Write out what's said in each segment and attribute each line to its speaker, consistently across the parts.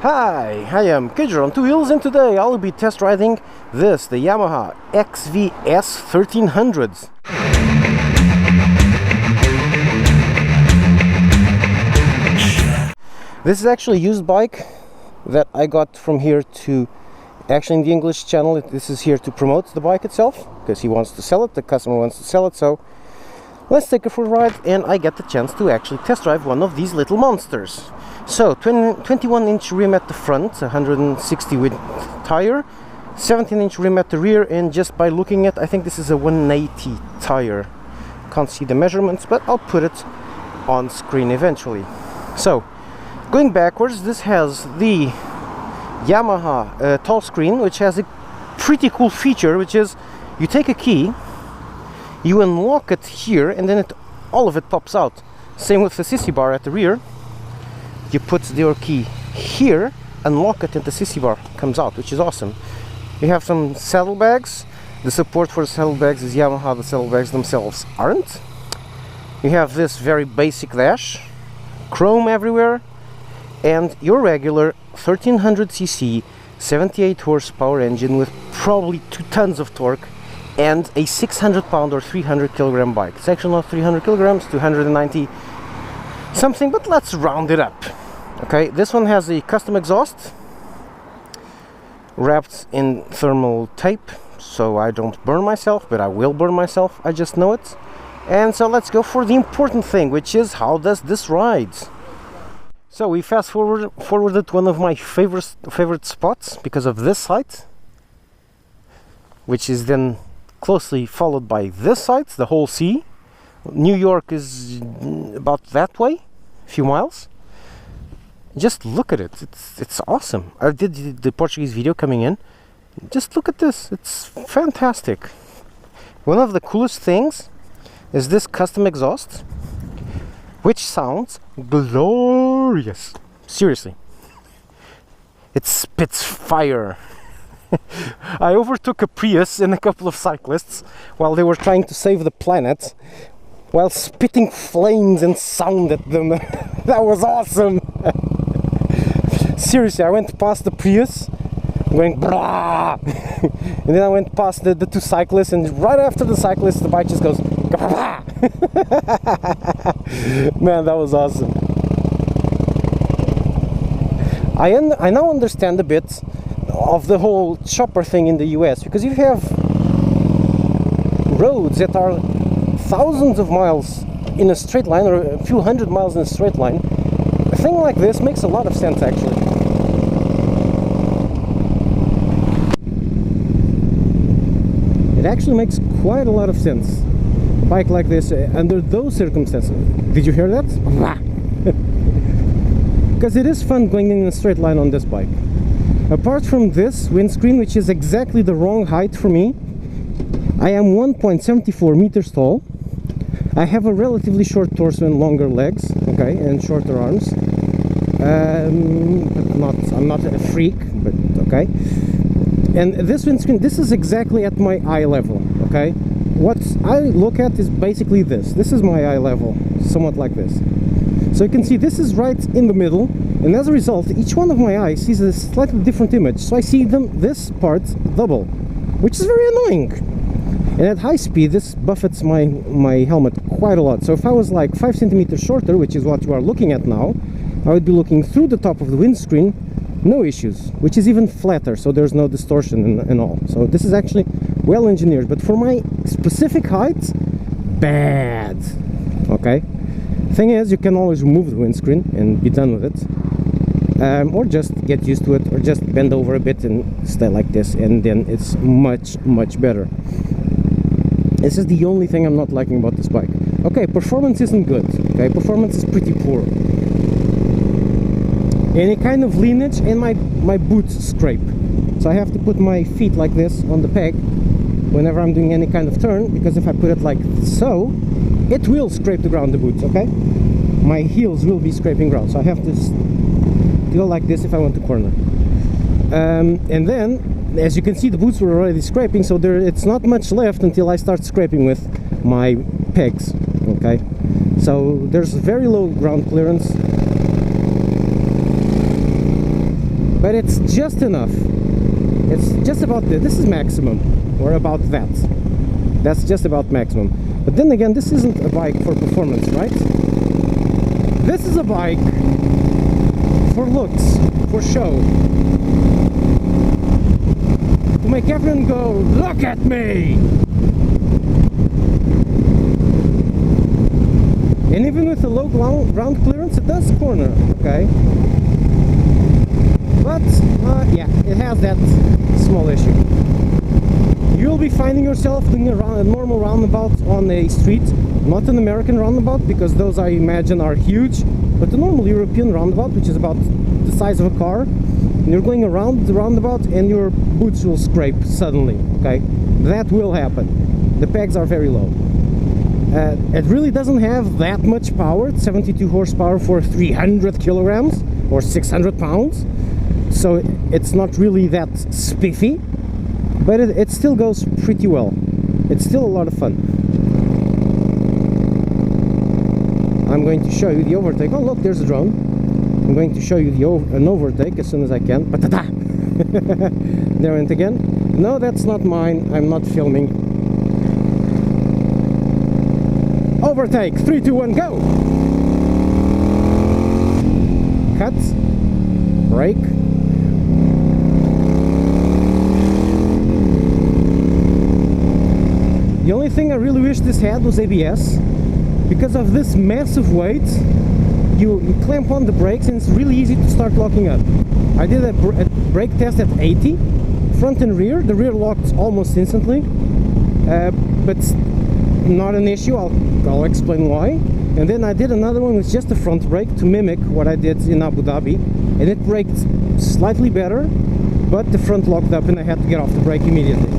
Speaker 1: Hi, I am Kidger on two wheels, and today I'll be test riding the Yamaha XVS 1300s. This is actually a used bike that I got from here to, actually in the English channel, this is here to promote the bike itself, because he wants to sell it, the customer wants to sell it, so let's take it for a ride, and I get the chance to actually test drive one of these little monsters. So, 21-inch rim at the front, 160 width tire, 17-inch rim at the rear, and just by looking at, I think this is a 180 tire. Can't see the measurements, but I'll put it on screen eventually. So, going backwards, this has the Yamaha tall screen, which has a pretty cool feature, which is you take a key, you unlock it here, and then all of it pops out. Same with the sissy bar at the rear. You put your key here, unlock it, and the sissy bar comes out, which is awesome. You have some saddlebags. The support for the saddlebags is Yamaha, the saddlebags themselves aren't. You have this very basic dash, chrome everywhere, and your regular 1300cc 78 horsepower engine with probably 2 tons of torque and a 600 pound or 300 kilogram bike. It's actually not 300 kilograms, 290 something, but let's round it up. Okay, this one has a custom exhaust wrapped in thermal tape, so I don't burn myself, but I will burn myself, I just know it. And so let's go for the important thing, which is how does this ride? So we fast forwarded to one of my favorite spots because of this site, which is then closely followed by this site, the whole sea. New York is about that way, a few miles. Just look at it, it's awesome. I did the Portuguese video coming in. Just look at this, it's fantastic. One of the coolest things is this custom exhaust, which sounds glorious. Seriously, it spits fire. I overtook a Prius and a couple of cyclists while they were trying to save the planet, while spitting flames and sound at them. That was awesome. Seriously, I went past the Prius going blah, and then I went past the two cyclists, and right after the cyclists the bike just goes blah. Man, that was awesome. I now understand a bit of the whole chopper thing in the US, because you have roads that are thousands of miles in a straight line, or a few hundred miles in a straight line. A thing like this makes a lot of sense, actually. It actually makes quite a lot of sense. A bike like this, under those circumstances. Did you hear that? Because it is fun going in a straight line on this bike. Apart from this windscreen, which is exactly the wrong height for me, I am 1.74 meters tall. I have a relatively short torso and longer legs, okay, and shorter arms. But I'm not a freak, but okay. And this windscreen, this is exactly at my eye level, okay? What I look at is basically this. This is my eye level, somewhat like this. So you can see this is right in the middle, and as a result, each one of my eyes sees a slightly different image. So I see this part double, which is very annoying. And at high speed, this buffets my helmet quite a lot. So if I was like 5 centimeters shorter, which is what you are looking at now, I would be looking through the top of the windscreen, no issues, which is even flatter, so there's no distortion and all. So this is actually well engineered, but for my specific height, bad. Okay. Thing is, you can always remove the windscreen and be done with it, or just get used to it, or just bend over a bit and stay like this, and then it's much better. This is the only thing I'm not liking about this bike. Okay, performance isn't good. Okay, performance is pretty poor. Any kind of leanage, and my boots scrape. So I have to put my feet like this on the peg whenever I'm doing any kind of turn, because if I put it like so, it will scrape the ground, the boots, okay? My heels will be scraping ground, so I have to go like this if I want to corner. And then, as you can see, the boots were already scraping, so it's not much left until I start scraping with my pegs, okay? So there's very low ground clearance. but it's just enough. It's just about this is maximum, or about that. That's just about maximum. But then again, this isn't a bike for performance, right? This is a bike for looks, for show. To make everyone go, look at me! And even with a low ground clearance, it does corner, okay? But, yeah, it has that small issue. You'll be finding yourself doing a normal roundabout on a street, not an American roundabout, because those I imagine are huge, but a normal European roundabout, which is about the size of a car, and you're going around the roundabout and your boots will scrape suddenly, okay? That will happen. The pegs are very low. It really doesn't have that much power. It's 72 horsepower for 300 kilograms or 600 pounds, so it's not really that spiffy, but it still goes pretty well. It's still a lot of fun. I'm going to show you the overtake. Oh look, there's a drone. I'm going to show you an overtake as soon as I can. There went again. No, that's not mine. I'm not filming. Overtake, 3, 2, 1, go! Cut, brake. The only thing I really wish this had was ABS. Because of this massive weight, you clamp on the brakes and it's really easy to start locking up. I did a brake test at 80, front and rear. The rear locked almost instantly, but not an issue. I'll explain why. And then I did another one with just the front brake to mimic what I did in Abu Dhabi, and it braked slightly better, but the front locked up and I had to get off the brake immediately.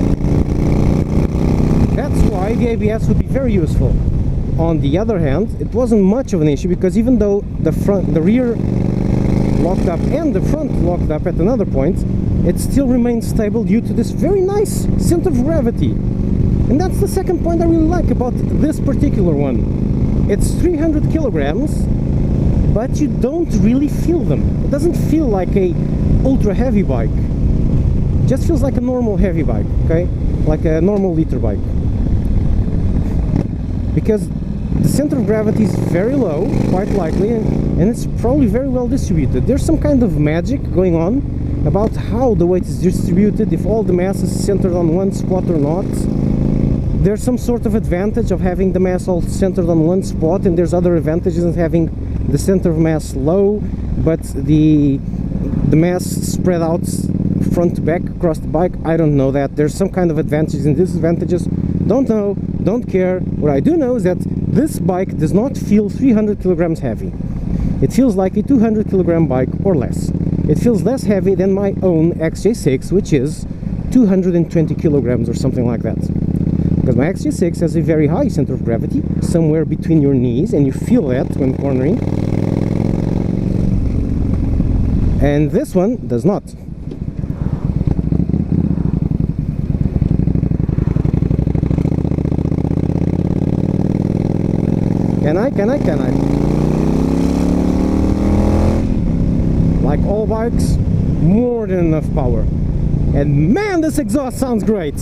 Speaker 1: That's why the ABS would be very useful. On the other hand, it wasn't much of an issue, because even though the rear locked up and the front locked up at another point, it still remained stable due to this very nice center of gravity. And that's the second point I really like about this particular one. It's 300 kilograms, but you don't really feel them. It doesn't feel like a ultra heavy bike. It just feels like a normal heavy bike, okay? Like a normal liter bike. Because the center of gravity is very low, quite likely, and it's probably very well distributed. There's some kind of magic going on about how the weight is distributed, if all the mass is centered on one spot or not. There's some sort of advantage of having the mass all centered on one spot, and there's other advantages of having the center of mass low, but the mass spread out front to back across the bike. I don't know that. There's some kind of advantages and disadvantages. Don't know, don't care. What I do know is that this bike does not feel 300 kilograms heavy. It feels like a 200 kilogram bike or less. It feels less heavy than my own XJ6, which is 220 kilograms or something like that. Because my XJ6 has a very high center of gravity, somewhere between your knees, and you feel that when cornering. And this one does not. Can I? Like all bikes, more than enough power. And man, this exhaust sounds great!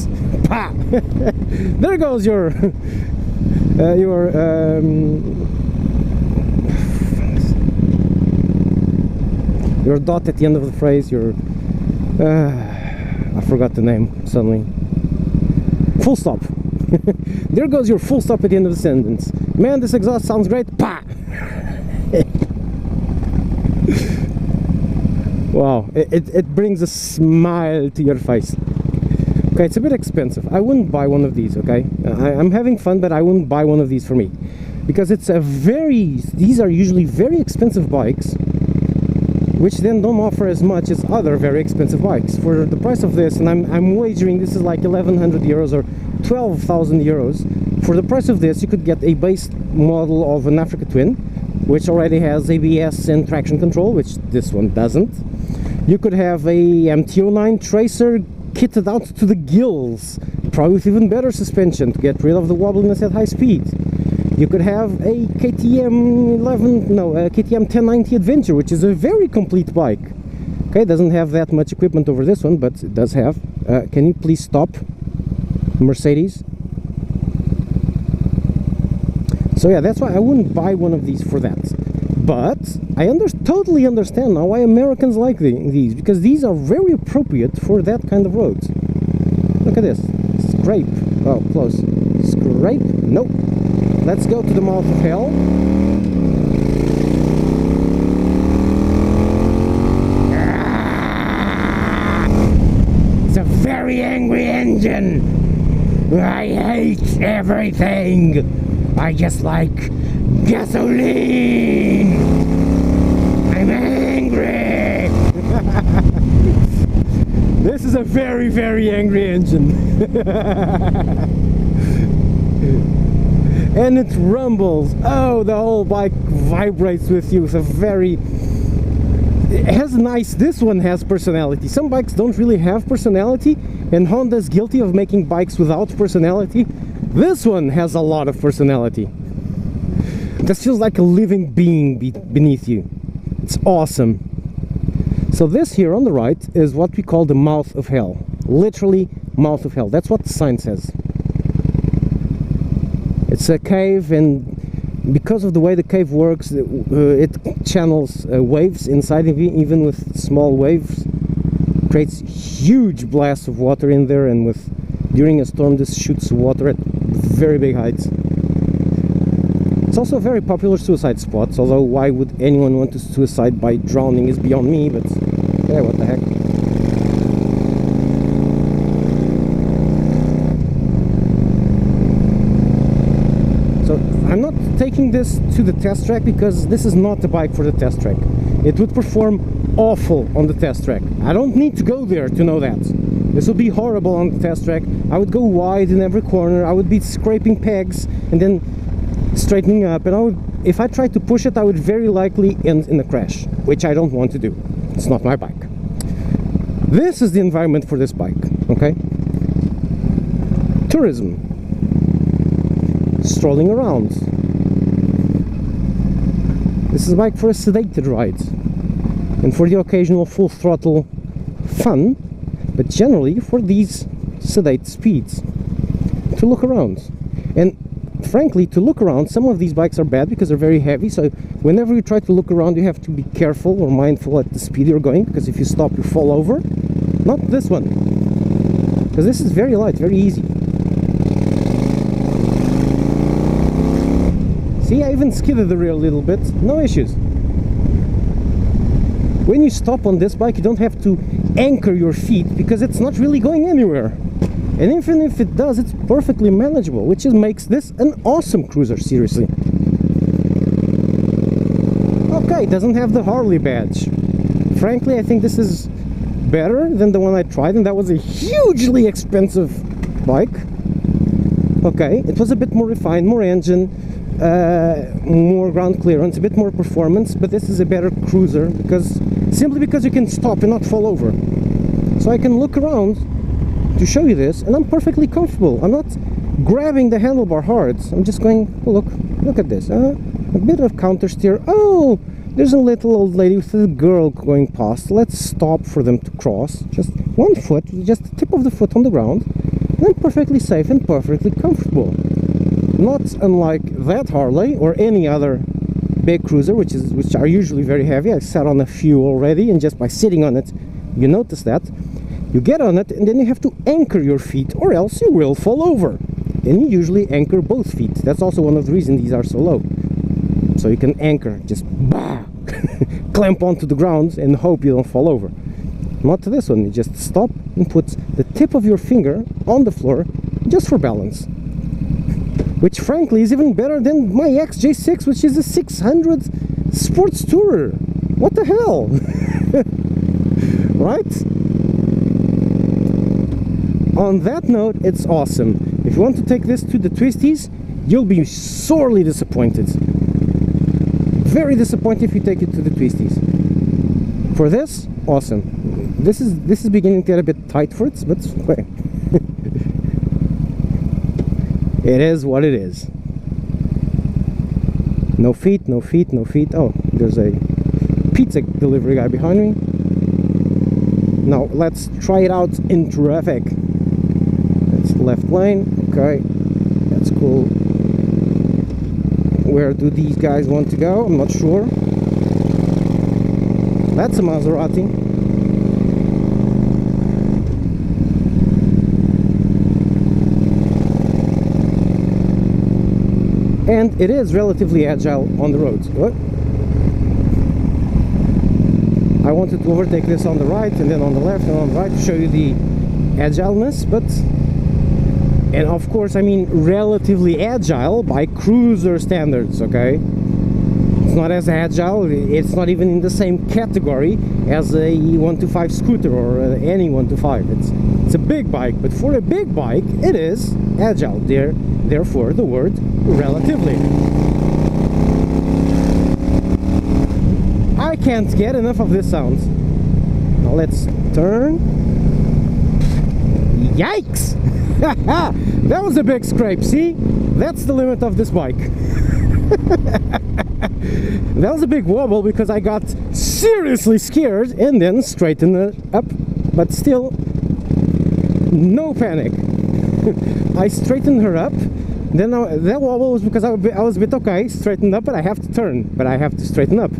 Speaker 1: Pa! There goes your dot at the end of the phrase. I forgot the name suddenly. Full stop. There goes your full stop at the end of the sentence. Man, this exhaust sounds great. Pa! Wow, it brings a smile to your face. Okay, it's a bit expensive. I wouldn't buy one of these, okay? I'm having fun, but I wouldn't buy one of these for me. Because it's these are usually very expensive bikes, which then don't offer as much as other very expensive bikes. For the price of this, and I'm wagering this is like 1,100 euros or 12,000 euros. For the price of this, you could get a base model of an Africa Twin, which already has ABS and traction control, which this one doesn't. You could have a MT-09 Tracer kitted out to the gills, probably with even better suspension to get rid of the wobbliness at high speed. You could have a KTM 1090 Adventure, which is a very complete bike. Okay, it doesn't have that much equipment over this one, but it does have. Can you please stop, Mercedes? So yeah, that's why I wouldn't buy one of these for that. But I totally understand now why Americans like these, because these are very appropriate for that kind of roads. Look at this. Scrape. Oh, close. Scrape. Nope. Let's go to the mouth of hell. It's a very angry engine. I hate everything. I just like gasoline. I'm angry. This is a very, very angry engine. And it rumbles. Oh, the whole bike vibrates with you. It's a very... It has nice... This one has personality. Some bikes don't really have personality, and Honda's guilty of making bikes without personality. This one has a lot of personality. This feels like a living being beneath you. It's awesome. So this here on the right is what we call the mouth of hell. Literally mouth of hell. That's what the sign says. It's a cave, and because of the way the cave works, it channels waves inside of you, even with small waves. Creates huge blasts of water in there, and during a storm this shoots water at very big heights. It's also a very popular suicide spot, although why would anyone want to suicide by drowning is beyond me, but yeah, what the heck. So I'm not taking this to the test track because this is not the bike for the test track. It would perform awful on the test track. I don't need to go there to know that. This would be horrible on the test track. I would go wide in every corner. I would be scraping pegs and then straightening up, and if I tried to push it, I would very likely end in a crash, which I don't want to do. It's not my bike. This is the environment for this bike, okay? Tourism. Strolling around. This is a bike for a sedated ride, and for the occasional full throttle fun, but generally for these sedate speeds. To look around. And frankly, to look around, some of these bikes are bad because they're very heavy, so whenever you try to look around you have to be careful or mindful at the speed you're going, because if you stop you fall over. Not this one, because this is very light, very easy. See, I even skidded the rear a little bit, no issues. When you stop on this bike you don't have to anchor your feet because it's not really going anywhere. And even if it does, it's perfectly manageable, which makes this an awesome cruiser, seriously. Okay, it doesn't have the Harley badge. Frankly, I think this is better than the one I tried, and that was a hugely expensive bike. Okay, it was a bit more refined, more engine, more ground clearance, a bit more performance, but this is a better cruiser simply because you can stop and not fall over. So I can look around to show you this, and I'm perfectly comfortable. I'm not grabbing the handlebar hard. I'm just going, oh, look at this. A bit of counter steer. Oh, there's a little old lady with a girl going past. Let's stop for them to cross. Just one foot, just the tip of the foot on the ground, and I'm perfectly safe and perfectly comfortable. Not unlike that Harley or any other big cruiser, which are usually very heavy. I sat on a few already, and just by sitting on it, you notice that. You get on it and then you have to anchor your feet, or else you will fall over. And you usually anchor both feet. That's also one of the reasons these are so low. So you can anchor, just bah, clamp onto the ground and hope you don't fall over. Not to this one, you just stop and put the tip of your finger on the floor just for balance. Which frankly is even better than my XJ6, which is a 600 sports tourer. What the hell? Right? On that note, it's awesome. If you want to take this to the twisties, you'll be sorely disappointed. Very disappointed if you take it to the twisties. For this, awesome. This is beginning to get a bit tight for it, but okay. It is what it is. No feet, no feet, no feet. Oh, there's a pizza delivery guy behind me. Now let's try it out in traffic. That's left lane. Okay, that's cool. Where do these guys want to go? I'm not sure. That's a Maserati. And it is relatively agile on the roads. What? I wanted to overtake this on the right and then on the left and on the right to show you the agileness, but, and of course I mean relatively agile by cruiser standards, okay? It's not as agile, it's not even in the same category as a 125 scooter or any 125. It's a big bike, but for a big bike it is agile. Therefore the word relatively. I can't get enough of this sound. Now let's turn. Yikes! That was a big scrape, see? That's the limit of this bike. That was a big wobble because I got seriously scared and then straightened it up, but still no panic. I straightened her up, then that wobble was because I was a bit okay, straightened up, but I have to turn, but I have to straighten up,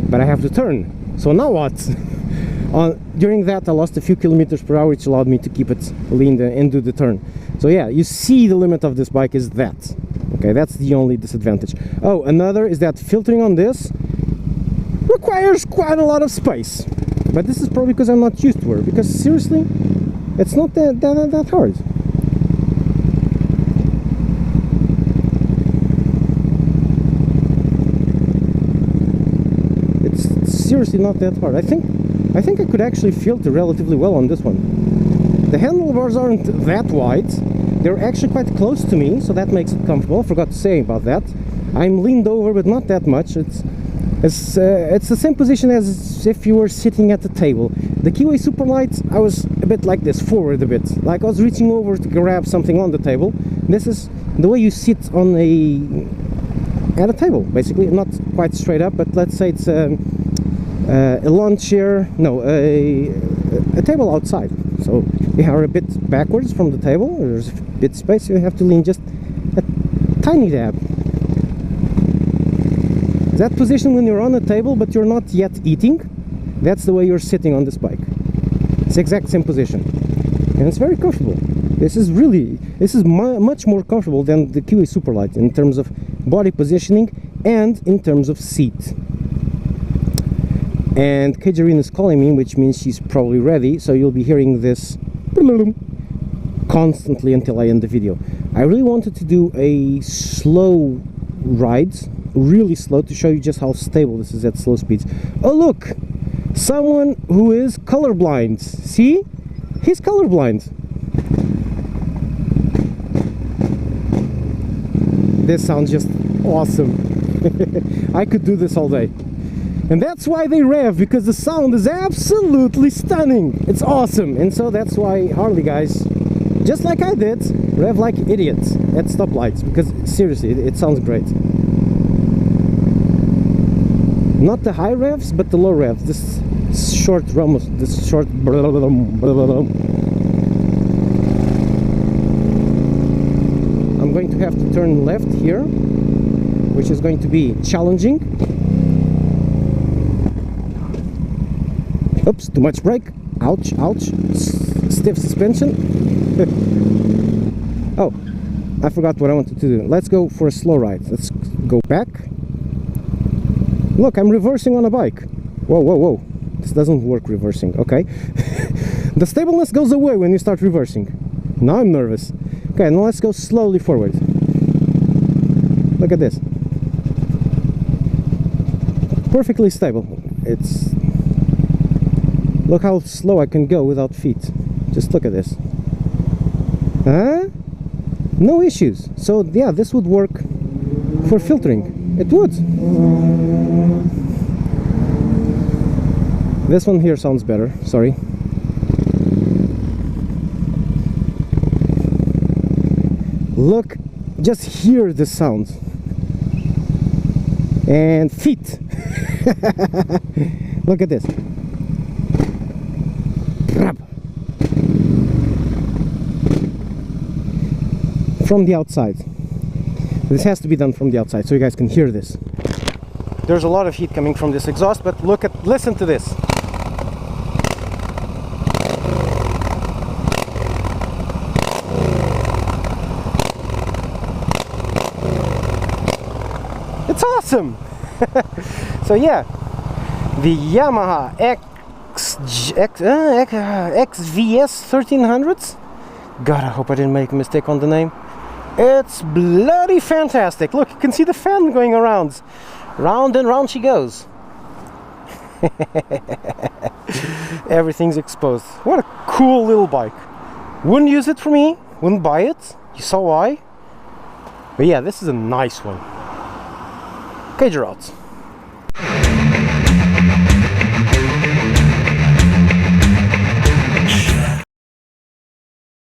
Speaker 1: but I have to turn. So now what? During that I lost a few kilometers per hour, which allowed me to keep it lean and do the turn. So yeah, you see the limit of this bike is that. Okay, that's the only disadvantage. Oh, another is that filtering on this requires quite a lot of space. But this is probably because I'm not used to her, because seriously, it's not that hard. It's seriously not that hard. I think I could actually filter relatively well on this one. The handlebars aren't that wide. They're actually quite close to me, so that makes it comfortable. I forgot to say about that. I'm leaned over, but not that much. It's the same position as if you were sitting at the table. The Keyway Superlight, I was a bit like this, forward a bit, like I was reaching over to grab something on the table. This is the way you sit on at a table, basically. Not quite straight up, but let's say it's a lawn chair, no, a table outside. So you are a bit backwards from the table. There's a bit space, so you have to lean just a tiny dab. That position when you're on a table but you're not yet eating, that's the way you're sitting on this bike. It's the exact same position, and it's very comfortable. This is much more comfortable than the Keyway Superlight in terms of body positioning and in terms of seat. And Kajarine is calling me, which means she's probably ready, so you'll be hearing this constantly until I end the video. I really wanted to do a slow ride, really slow, to show you just how stable this is at slow speeds. Oh look! Someone who is colorblind. See? He's colorblind. This sounds just awesome. I could do this all day. And that's why they rev, because the sound is absolutely stunning. It's awesome. And so that's why Harley guys, just like I did, rev like idiots at stoplights, because seriously, it sounds great. Not the high revs, but the low revs. This short rumble, this short. I'm going to have to turn left here, which is going to be challenging. Oops, too much brake. Ouch, ouch. Stiff suspension. Oh, I forgot what I wanted to do. Let's go for a slow ride. Let's go back. Look, I'm reversing on a bike. Whoa, whoa, whoa. This doesn't work reversing, okay. The stableness goes away when you start reversing. Now I'm nervous. Okay, now let's go slowly forward. Look at this. Perfectly stable. It's... Look how slow I can go without feet. Just look at this. Huh? No issues. So yeah, this would work for filtering. It would. This one here sounds better. Sorry. Look, just hear the sound. And feet. Look at this. from the outside. This has to be done from the outside so you guys can hear this. There's a lot of heat coming from this exhaust, but listen to this. It's awesome! So yeah, the Yamaha XVS 1300s. God, I hope I didn't make a mistake on the name. It's bloody fantastic. Look, you can see the fan going around. Round and round she goes. Everything's exposed. What a cool little bike. Wouldn't use it for me. Wouldn't buy it. You saw why. But yeah, this is a nice one. Okay, Gerald.